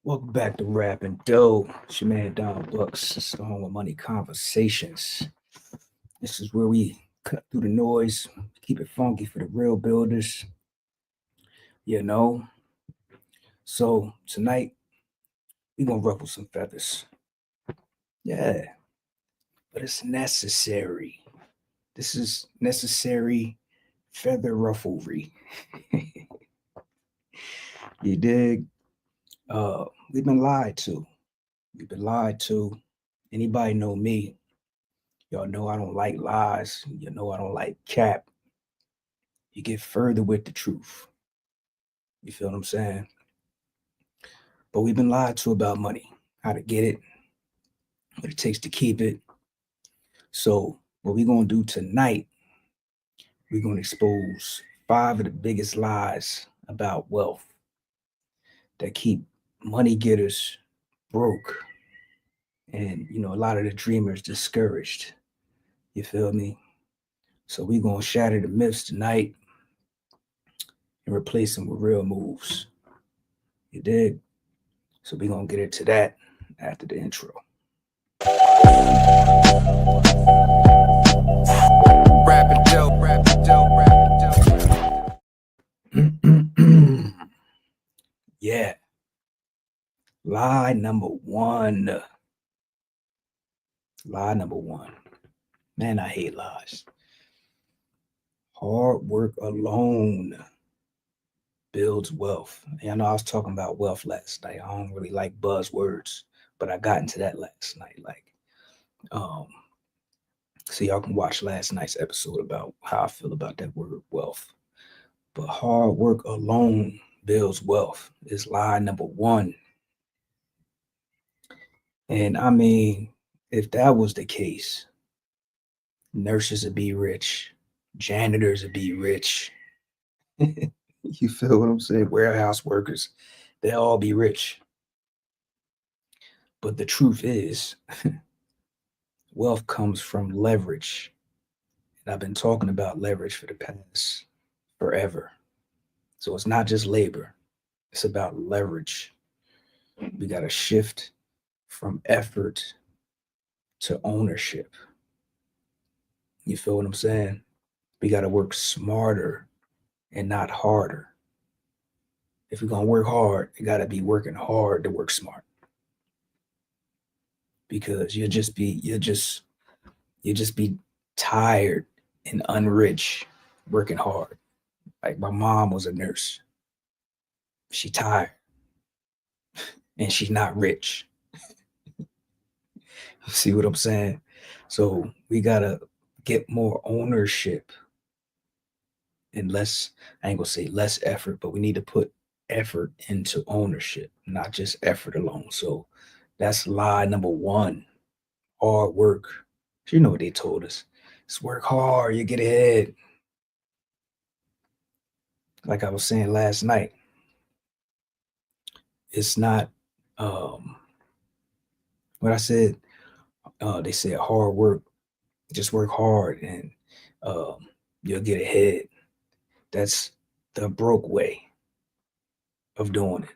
Welcome back to Rappin Dough. It's your man Don Bucks. It's the home of money conversations. This is where we cut through the noise, keep it funky for the real builders, you know. So tonight we gonna ruffle some feathers. Yeah, but it's necessary. This is necessary feather rufflery. You dig? We've been lied to. We've been lied to. Anybody know me? Y'all know I don't like lies. You know I don't like cap. You get further with the truth. You feel what I'm saying? But we've been lied to about money, how to get it, what it takes to keep it. So what we're gonna do tonight, we're gonna expose 5 of the biggest lies about wealth that keep money getters broke and a lot of the dreamers discouraged. You feel me? So we're gonna shatter the myths tonight and replace them with real moves. You dig? So we're gonna get into that after the intro. Rappin' dope, rappin' dope, rappin' dope. Yeah. Lie number one. Lie number one. Man, I hate lies. Hard work alone builds wealth. And I know I was talking about wealth last night. I don't really like buzzwords, but I got into that last night. Um, so y'all can watch last night's episode about how I feel about that word wealth. But hard work alone builds wealth is lie number one. And I mean, if that was the case, nurses would be rich, janitors would be rich. You feel what I'm saying? Warehouse workers, they'll all be rich. But the truth is, wealth comes from leverage. And I've been talking about leverage for the past forever. So it's not just labor, it's about leverage. We got to shift from effort to ownership. You feel what I'm saying? We got to work smarter and not harder. If you're going to work hard, you got to be working hard to work smart. Because you'll just be tired and unrich working hard. Like my mom was a nurse. She tired and she's not rich. See what I'm saying? So we gotta get more ownership and less, I ain't gonna say less effort, but we need to put effort into ownership, not just effort alone. So that's lie number one. Hard work. You know what they told us. Just work hard, you get ahead. Like I was saying last night, it's not what I said. They said hard work, just work hard and um, you'll get ahead. That's the broke way of doing it.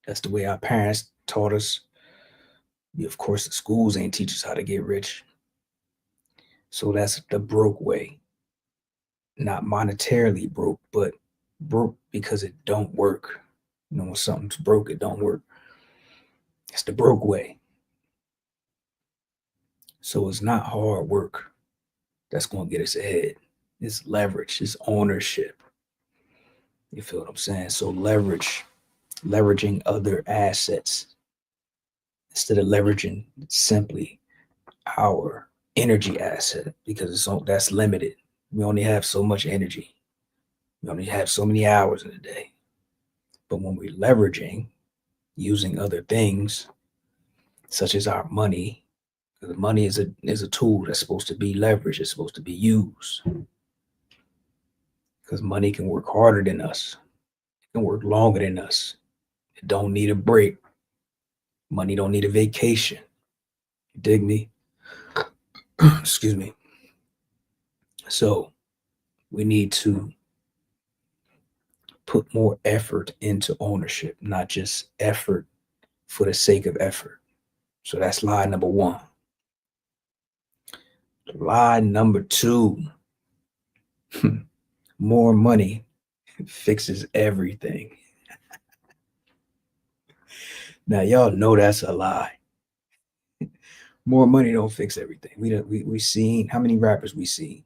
That's the way our parents taught us. Of course, the schools ain't teach us how to get rich. So that's the broke way. Not monetarily broke, but broke because it don't work. When something's broke, it don't work. It's the broke way. So it's not hard work that's going to get us ahead. It's leverage, it's ownership. You feel what I'm saying? So leveraging other assets instead of leveraging simply our energy asset because that's limited. We only have so much energy. We only have so many hours in a day. But when we're leveraging using other things, such as our money, because money is a tool that's supposed to be leveraged, it's supposed to be used. Because money can work harder than us, it can work longer than us. It don't need a break. Money don't need a vacation. You dig me? Excuse me. So we need to put more effort into ownership, not just effort for the sake of effort. So that's lie number one. Lie number two, more money fixes everything. Now y'all know that's a lie. More money don't fix everything. We seen how many rappers we seen,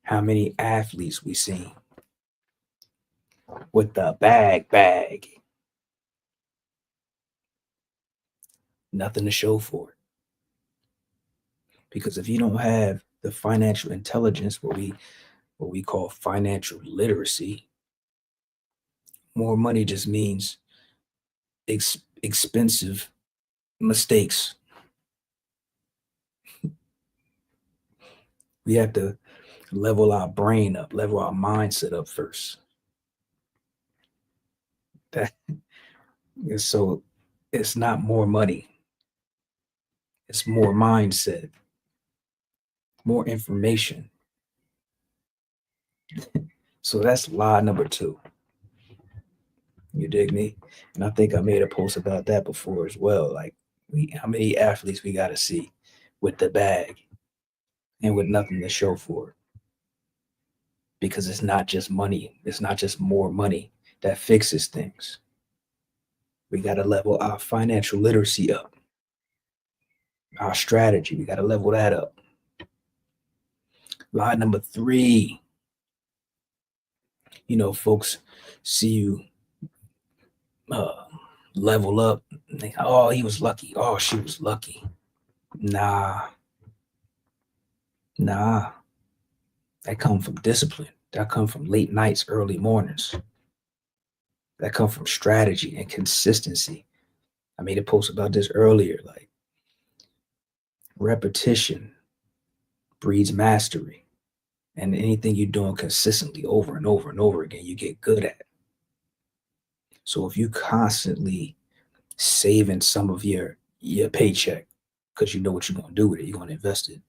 how many athletes we seen with the bag, nothing to show for it. Because if you don't have the financial intelligence, what we call financial literacy, more money just means expensive mistakes. We have to level our brain up, level our mindset up first. That so it's not more money, it's more mindset, more information. So that's lie number two. You dig me? And I think I made a post about that before as well. Like, how many athletes we got to see with the bag and with nothing to show for it? Because it's not just money, it's not just more money that fixes things. We got to level our financial literacy up, our strategy. We got to level that up. Lie number three, folks see you uh, level up. They, oh, he was lucky. Oh, she was lucky. Nah. That come from discipline. That come from late nights, early mornings. That come from strategy and consistency. I made a post about this earlier. Like, repetition breeds mastery. And anything you're doing consistently over and over and over again, you get good at. So if you constantly saving some of your paycheck because you know what you're going to do with it, you're going to invest it.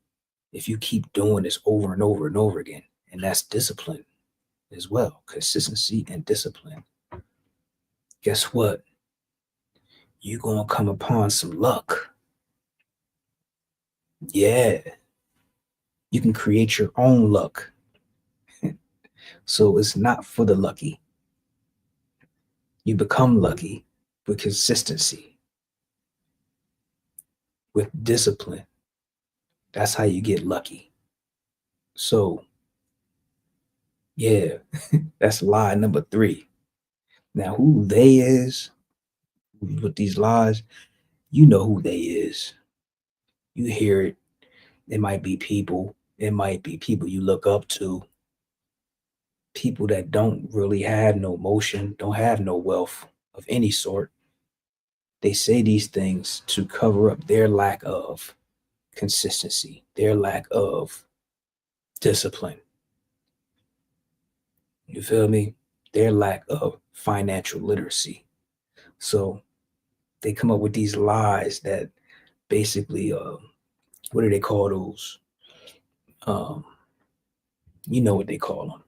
If you keep doing this over and over and over again, and that's discipline as well, consistency and discipline, guess what? You're going to come upon some luck. Yeah. You can create your own luck. So it's not for the lucky. You become lucky with consistency, with discipline. That's how you get lucky. So, yeah, that's lie number three. Now, who they is with these lies, you know who they is. You hear it. It might be people. It might be people you look up to. People that don't really have no motion, don't have no wealth of any sort. They say these things to cover up their lack of consistency, their lack of discipline. You feel me? Their lack of financial literacy. So they come up with these lies that basically, what do they call those? Um, you know what they call them.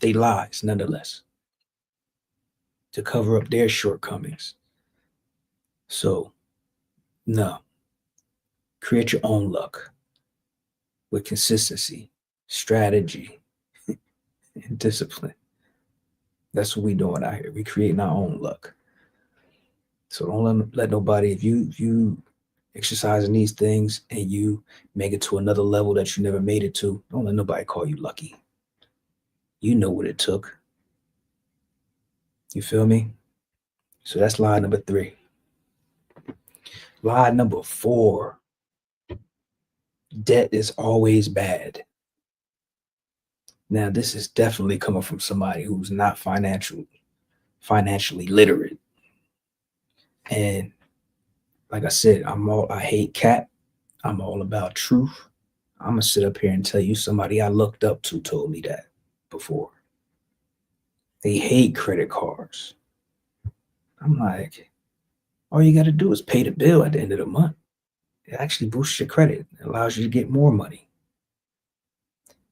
They lies nonetheless to cover up their shortcomings. So, no, create your own luck with consistency, strategy, and discipline. That's what we doing out here. We creating our own luck. So don't let nobody, if you exercising these things and you make it to another level that you never made it to, don't let nobody call you lucky. You know what it took. You feel me? So that's lie number three. Lie number four, debt is always bad. Now, this is definitely coming from somebody who's not financially literate. And like I said, I hate cap. I'm all about truth. I'm gonna sit up here and tell you somebody I looked up to told me that before. They hate credit cards. I'm like, all you gotta do is pay the bill at the end of the month. It actually boosts your credit. It allows you to get more money.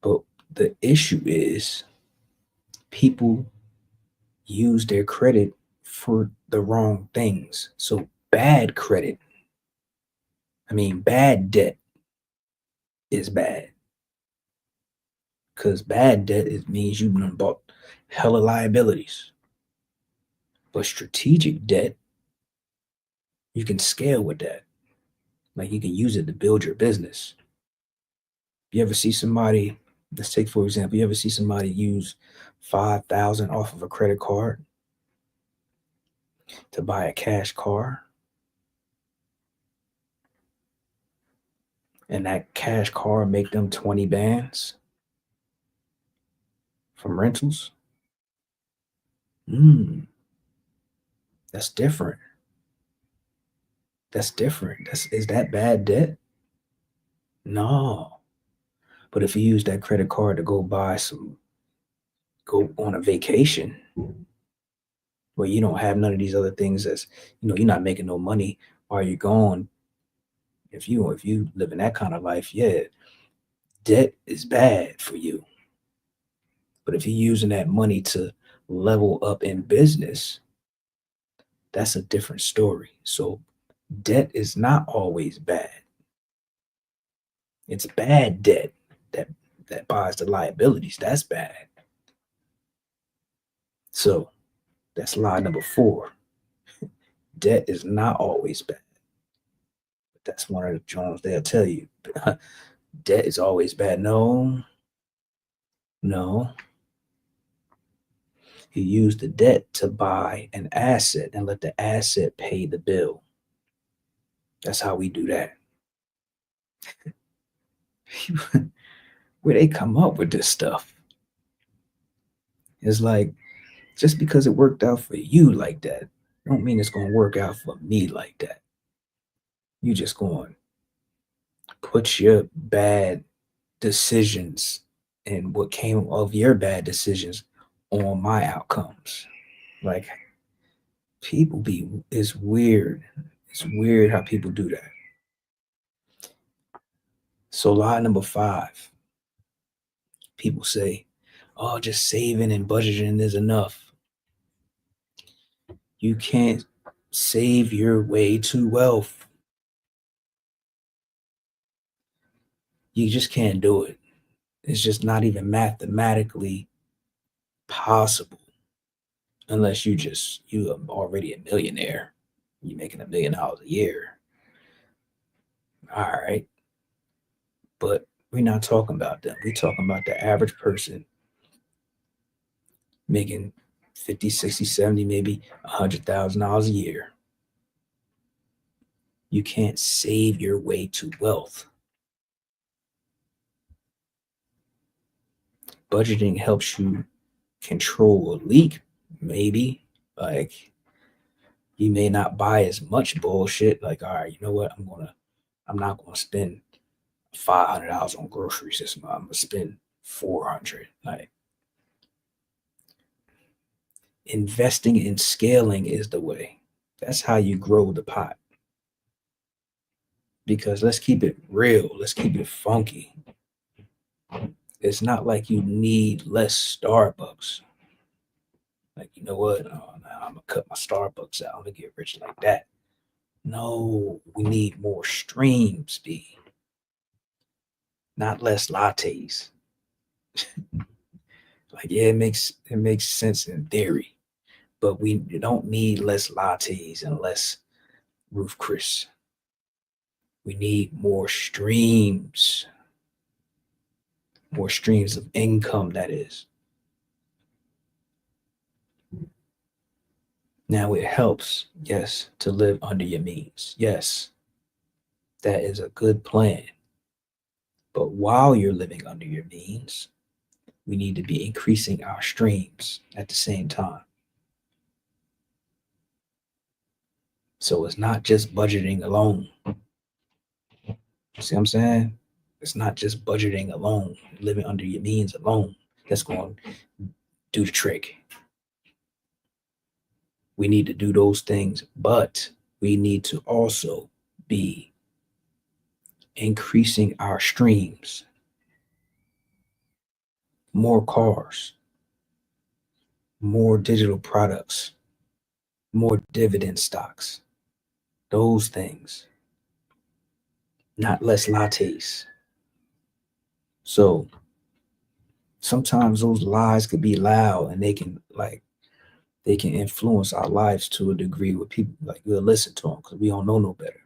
But the issue is people use their credit for the wrong things. So bad credit, bad debt is bad because bad debt means you done bought hella liabilities. But strategic debt, you can scale with that. Like you can use it to build your business. You ever see somebody, let's take for example, you ever see somebody use 5,000 off of a credit card to buy a cash car? And that cash car make them 20 bands from rentals? That's different. That's different. Is that bad debt? No. But if you use that credit card to go on a vacation where you don't have none of these other things, as you're not making no money while you're gone. If you live in that kind of life, yeah, debt is bad for you. But if you're using that money to level up in business, that's a different story. So debt is not always bad. It's bad debt that buys the liabilities. That's bad. So that's lie number 4. Debt is not always bad. But that's one of the Jones they'll tell you. Debt is always bad. No, no. You use the debt to buy an asset and let the asset pay the bill. That's how we do that. Where they come up with this stuff? It's like, just because it worked out for you like that, don't mean it's gonna work out for me like that. You just going to put your bad decisions and what came of your bad decisions on my outcomes. Like, people be it's weird. It's weird how people do that. So lie number 5, people say, oh, just saving and budgeting is enough. You can't save your way to wealth. You just can't do it. It's just not even mathematically possible unless you are already a millionaire. You're making $1 million a year. All right. But we're not talking about them. We're talking about the average person making 50, 60, 70, maybe $100,000 a year. You can't save your way to wealth. Budgeting helps you control a leak, maybe. Like, you may not buy as much bullshit. Like, all right, you know what? I'm not gonna spend $500 on groceries this month. I'm gonna spend 400. Like, investing in scaling is the way. That's how you grow the pot. Because let's keep it real. Let's keep it funky. It's not like you need less Starbucks. Like, you know what? Oh, nah, I'm gonna cut my Starbucks out. I'm gonna get rich like that. No, we need more streams, B. Not less lattes. Like, yeah, it makes sense in theory, but we don't need less lattes and less Roof Chris. We need more streams of income, that is. Now, it helps, yes, to live under your means. Yes, that is a good plan. But while you're living under your means, we need to be increasing our streams at the same time. So it's not just budgeting alone. See what I'm saying? It's not just budgeting alone, living under your means alone that's going to do the trick. We need to do those things, but we need to also be increasing our streams. More cars, more digital products, more dividend stocks, those things, not less lattes. So sometimes those lies could be loud and they can influence our lives to a degree where people like we'll listen to them because we don't know no better.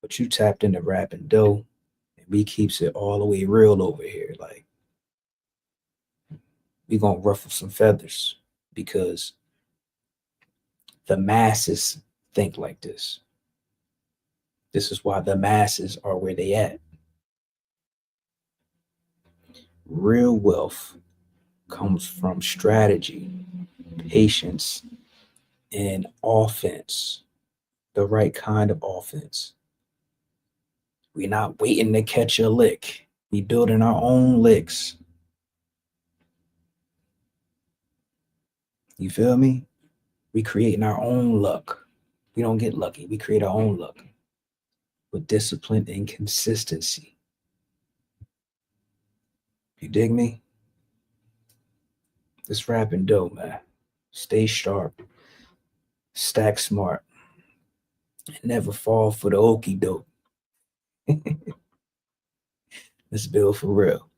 But you tapped into Rappin Dough, and we keeps it all the way real over here. Like we gonna ruffle some feathers because the masses think like this. This is why the masses are where they at. Real wealth comes from strategy, patience, and offense. The right kind of offense. We're not waiting to catch a lick. We building our own licks. You feel me? We creating our own luck. We don't get lucky. We create our own luck with discipline and consistency. You dig me? This Rappin Dough, man. Stay sharp, stack smart, and never fall for the okey doke. Let's build for real.